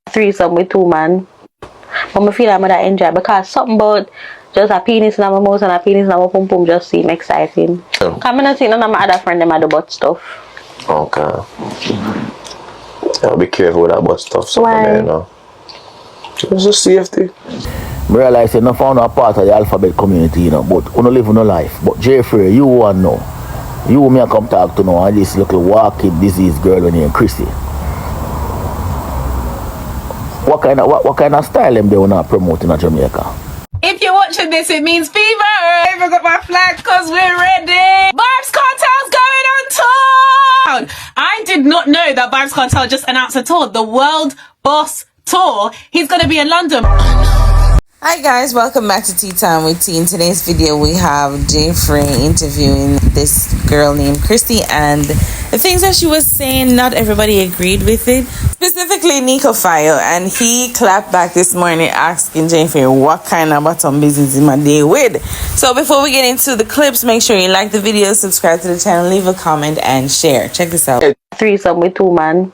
threesome with two man. But I feel like I enjoy because something about just a penis in my mouth and a penis in my pum pum just seem exciting. Because I don't think none of my other friends them do butt stuff. Okay. I'll be careful with that butt stuff. Why? There, you know. It's just safety. I realize you're not found a part of the alphabet community, you know, but you don't live no life. But Jaiifrais, you want to know. You me come talk to know and this little walking disease girl named Chrissy. What kind of style them they wanna promote in Jamaica? If you're watching this, it means fever. I even got my flag because we're ready. VYBZ Kartel's going on tour. I did not know that VYBZ Kartel just announced a tour, the World Boss Tour. He's going to be in London. Hi guys, welcome back to Tea Time with Tea. In today's video we have Jaiifrais interviewing this girl named Christy, and the things that she was saying, not everybody agreed with it, specifically Nico File, and he clapped back this morning asking Jaiifrais what kind of bottom business in my day with. So before we get into the clips, make sure you like the video, subscribe to the channel, leave a comment and share. Check this out. Threesome with two man.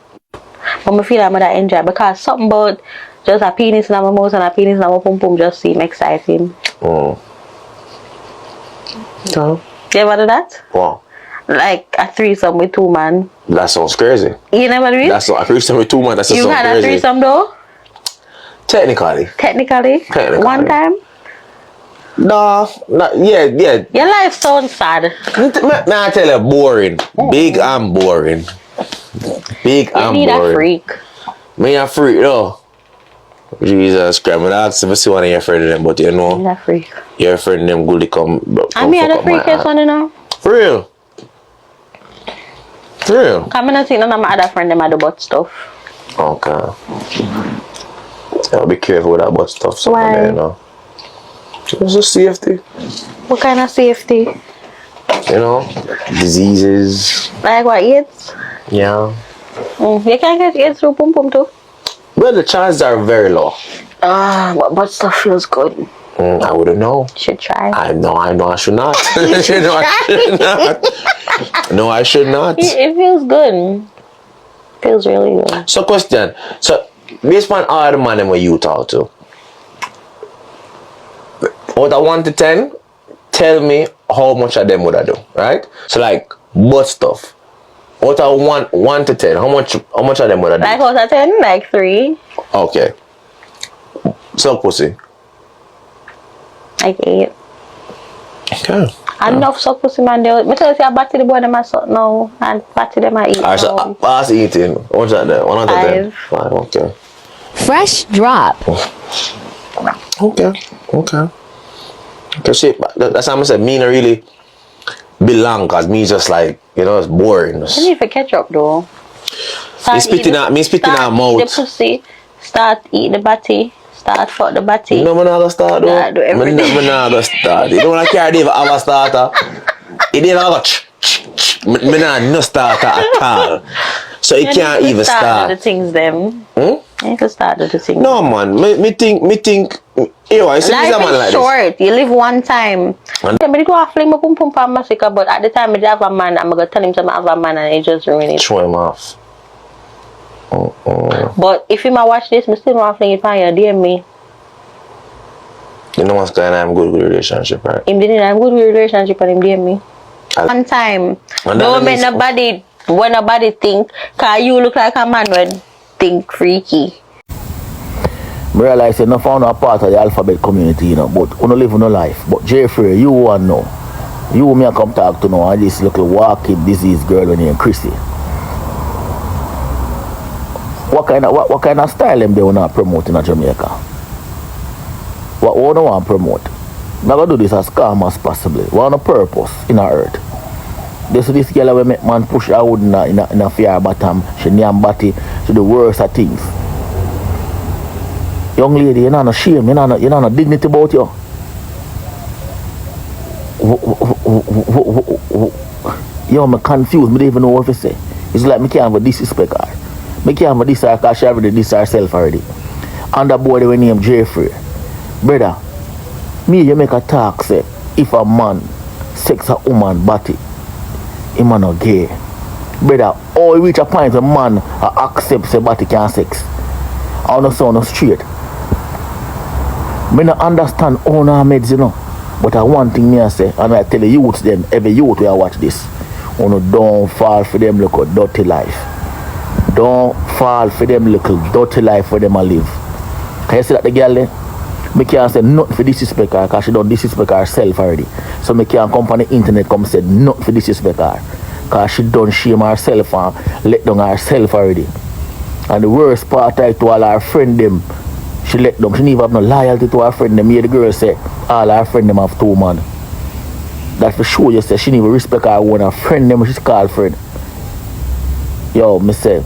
But I feel like I enjoy because something about just a penis in my mouth and a penis in my pum pum just seem exciting. Oh. So, you ever do that? Wow. Like a threesome with two man. That sounds crazy. You never do it? That's a threesome with two man. That sounds You crazy. had a threesome though? Technically. Technically? One time? No, not yeah. Your life sounds sad. Nah, I tell you, boring. Big and boring. Big and boring. You need a freak. Me a freak though. Jesus Christ, I'm ask if I see one of your friends of them, but you know, You're a freak. your friend of them goodly come I mean, the freakiest one, you know? For real? For real? I don't think none of my other friends them do butt stuff. Okay. I'll be careful with that butt stuff. Why? There, you know. It's just safety. What kind of safety? You know, diseases. Like what, AIDS? Yeah. You can get AIDS through pum pum too. Well, the chances are very low. But butt stuff feels good. I wouldn't know. Should try. I know I should not. I should not. No, I should not. It feels good. Feels really good. So, question. So, based on all the man where you talk to, out of 1 to 10, tell me how much of them would I do, right? So, like, butt stuff. Out of 1 to 10, how much of them would I do? Like out of 10? Like 3? Okay. So, pussy. Like 8. Okay. Enough suck pussy man. I tell you, I batty the boy them I suck now, and batty them I eat. Alright, so pass eating. What's that there? 1 out of 10? 5. Okay. Fresh drop. Okay. See, that's how I said, me not really belong, because me just like, you know, it's boring. You need to catch up though. Me spitting out mouth. The pussy, start eat the batty, start fuck the batty. No, I'm not gonna start though. Do everything. I'm not gonna start. You don't want to carry have a starter. It didn't have a I'm not no starter at all. So it can't even start. The things them. You need to start the things. No man, me think you I see life this man is like short. You live one time. I'm going to fling my pum pum pam massacre, but at the time I have a man, I'm going to tell him to have a man and he just ruin it. Throw him off. But if you might watch this, I still want to fling it on you, DM me. You know what's going on? I'm good with relationship, right? Him didn't have good relationship and him DM me. One time. Don't make nobody, when nobody think, because you look like a man when think freaky. I realize you're not found a part of the alphabet community, you know, but you don't live no life. But Jaiifrais, you want to know. You me come talk to know and this little walking disease girl named Chrissy. What kind of style them they wanna promote in Jamaica? What we don't want to promote? We're gonna do this as calm as possible. We want a purpose in our earth. This girl will make man push her wood in a fear bottom, she name body, to the worst of things. Young lady, you know no shame, you know no dignity about you. Yo, I'm confused, I don't even know what to say. It's like I can't have disrespect her. I can't have disrespect because she already diss herself already. And the boy they name Jaiifrais. Brother, me you make a talk say, if a man sex a woman body, he man not gay. Brother, all reach a point a man accepts a body can sex. I don't sound straight. Me not understand all our meds, you know. But I one thing me I say, and I tell the youths them, every youth will watch this. Don't fall for them little dirty life. Don't fall for them little dirty life for them to live. Can you see that the girl there? Me can't say nothing for disrespect her because she don't disrespect herself already. So me can't come on the internet come say nothing for disrespect her. Because she don't shame herself and let down herself already. And the worst part I to all her friend them, she let down. She didn't even have no loyalty to her friend them. Here the girl say all her friend them have 2 man. That for sure you say she didn't even respect her one. Her friend them she's called friend. Yo, me say,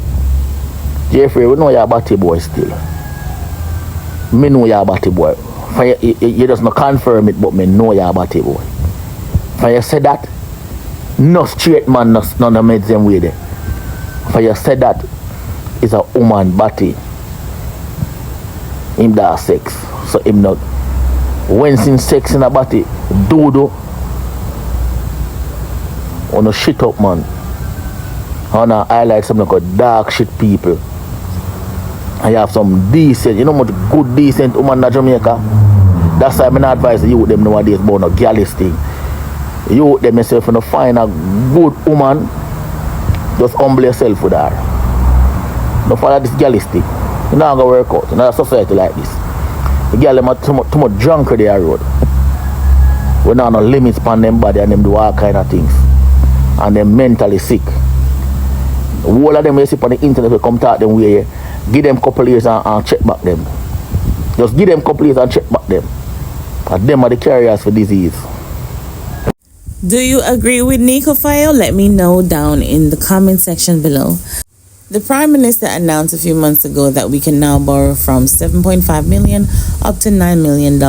Jaiifrais, we know you're a batty boy still. Me know you're a batty boy. You just not confirm it, but me know you're a batty boy. For you say that, no straight man, none of meds them way there. For you say that, is a woman batty. Him that sex. So him not. When sin sex in a batty, do. On a shit up man. And I highlight some like a dark shit people. And you have some decent, you know what good decent woman in Jamaica. That's why I'm not advise you them nowadays about no gallus thing. You them yourself to find a good woman, just humble yourself with her. Don't follow this gallus thing. You're not gonna work out in a society like this. The girl them are too much drunk on their road. We don't have no limits on them body and them do all kind of things. And they're mentally sick. All of them you see on the internet will come talk them way. Give them couple years and check back them. Just give them couple years and check back them. And them are the carriers for disease. Do you agree with Nico File? Let me know down in the comment section below. The Prime Minister announced a few months ago that we can now borrow from $7.5 million up to $9 million.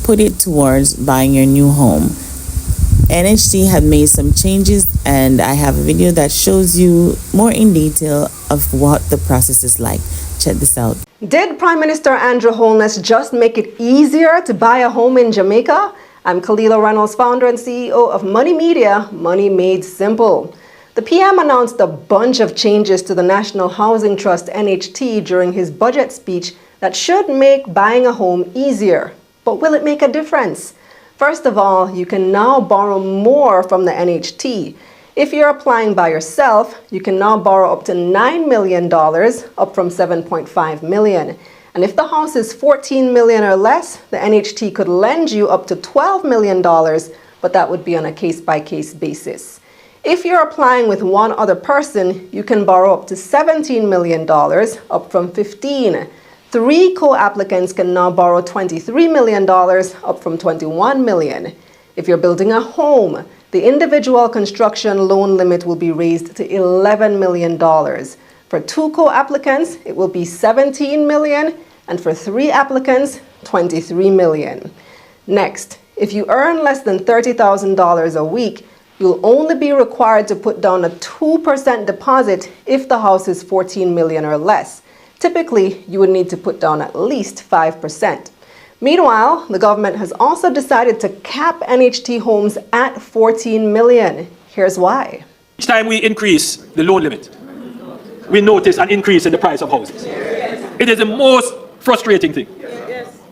Put it towards buying your new home. NHT have made some changes, and I have a video that shows you more in detail of what the process is like. Check this out. Did Prime Minister Andrew Holness just make it easier to buy a home in Jamaica? I'm Khalila Reynolds, founder and CEO of Money Media, Money Made Simple. The PM announced a bunch of changes to the National Housing Trust NHT during his budget speech that should make buying a home easier. But will it make a difference? First of all, you can now borrow more from the NHT. If you're applying by yourself, you can now borrow up to $9 million, up from $7.5 million. And if the house is $14 million or less, the NHT could lend you up to $12 million, but that would be on a case-by-case basis. If you're applying with one other person, you can borrow up to $17 million, up from $15 million. 3 co-applicants can now borrow $23 million, up from $21 million. If you're building a home, the individual construction loan limit will be raised to $11 million. For 2 co-applicants, it will be $17 million, and for 3 applicants, $23 million. Next, if you earn less than $30,000 a week, you'll only be required to put down a 2% deposit if the house is $14 million or less. Typically, you would need to put down at least 5%. Meanwhile, the government has also decided to cap NHT homes at $14 million. Here's why. Each time we increase the loan limit, we notice an increase in the price of houses. It is the most frustrating thing.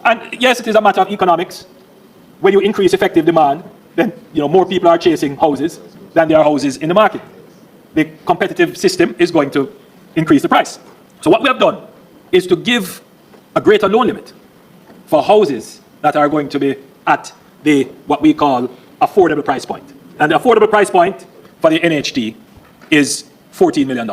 And yes, it is a matter of economics. When you increase effective demand, then more people are chasing houses than there are houses in the market. The competitive system is going to increase the price. So what we have done is to give a greater loan limit for houses that are going to be at the what we call affordable price point. And the affordable price point for the NHT is $14 million.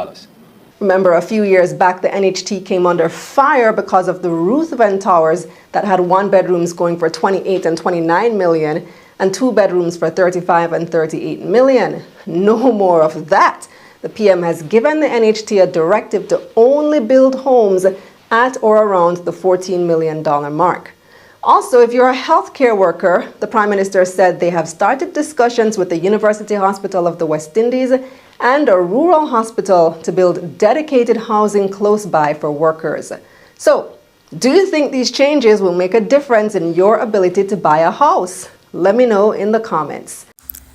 Remember, a few years back, the NHT came under fire because of the Ruthven Towers that had 1 bedrooms going for $28 and $29 million and 2 bedrooms for $35 and $38 million. No more of that. The PM has given the NHT a directive to only build homes at or around the $14 million mark. Also, if you're a healthcare worker, the Prime Minister said they have started discussions with the University Hospital of the West Indies and a rural hospital to build dedicated housing close by for workers. So, do you think these changes will make a difference in your ability to buy a house? Let me know in the comments.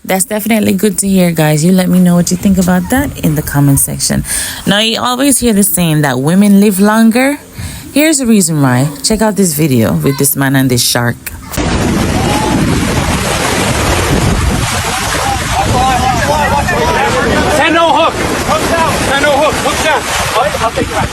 That's definitely good to hear, guys. You let me know what you think about that in the comment section. Now, you always hear the saying that women live longer. Here's the reason why. Check out this video with this man and this shark. Send no hook. Hook down. Send no hook. Hook down. I'll take it back.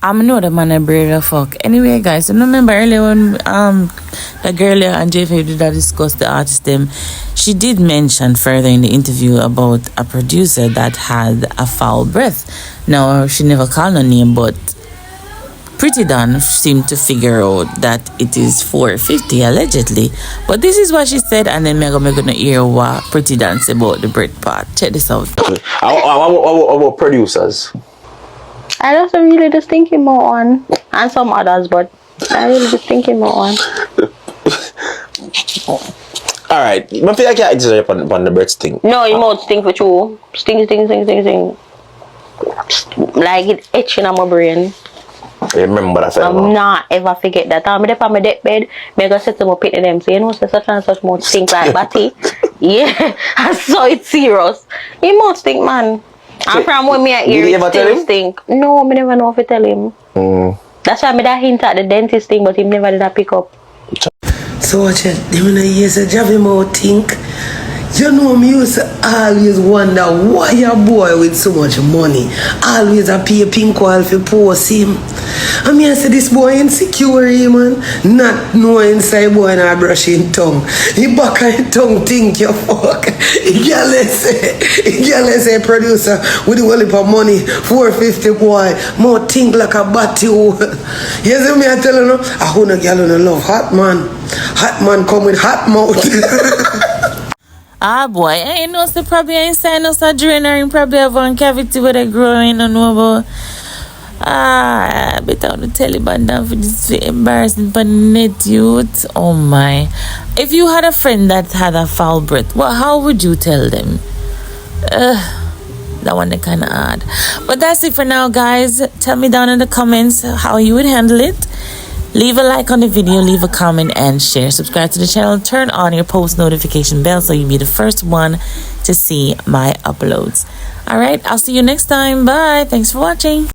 I know the man a brave the fuck. Anyway, guys, I remember earlier when the girl and Jaiifrais did discuss the artist them, she did mention further in the interview about a producer that had a foul breath. Now she never called no name, but Pretty Don seemed to figure out that it is 450 allegedly. But this is what she said, and then we're gonna hear what Pretty Don said about the bread part. Check this out. Our producers. I just really just thinking more on, and some others, but I really just thinking more on. Alright, I feel like I can't exaggerate upon the bread thing. No, you mouth stink for you. Sting. Like it itching on my brain. I remember that. I'm not ever forget that. I'm there on my deathbed. Me go sit to my pit in them. So you know, such and such mouth stink like batty. Yeah, I saw it serious. You mouth stink, man. And from when me I hear it still stink. No, me never know if I tell him. That's why me that hint at the dentist thing, but him never did that pick up. So watch it. Even a year said, "Javi more think." You know, me used to always wonder why a boy with so much money always a pay pink oil for post him. I mean, I say this boy insecure, man. Not knowing inside boy not brushing tongue. He back on tongue think you fuck. He say producer with the whole of money 450 boy more think like a batty. You see me I tell you, I wanna girl on love hot man. Hot man come with hot mouth. Ah boy, I ain't know so probably ain't saying no drainer and probably have one cavity where they growing and over. I bet on the Taliban down for this embarrassing for net youth. Oh my. If you had a friend that had a foul breath, well, how would you tell them? That one they kinda hard. But that's it for now, guys. Tell me down in the comments how you would handle it. Leave a like on the video, leave a comment, and share. Subscribe to the channel, turn on your post notification bell so you'll be the first one to see my uploads. Alright, I'll see you next time. Bye. Thanks for watching.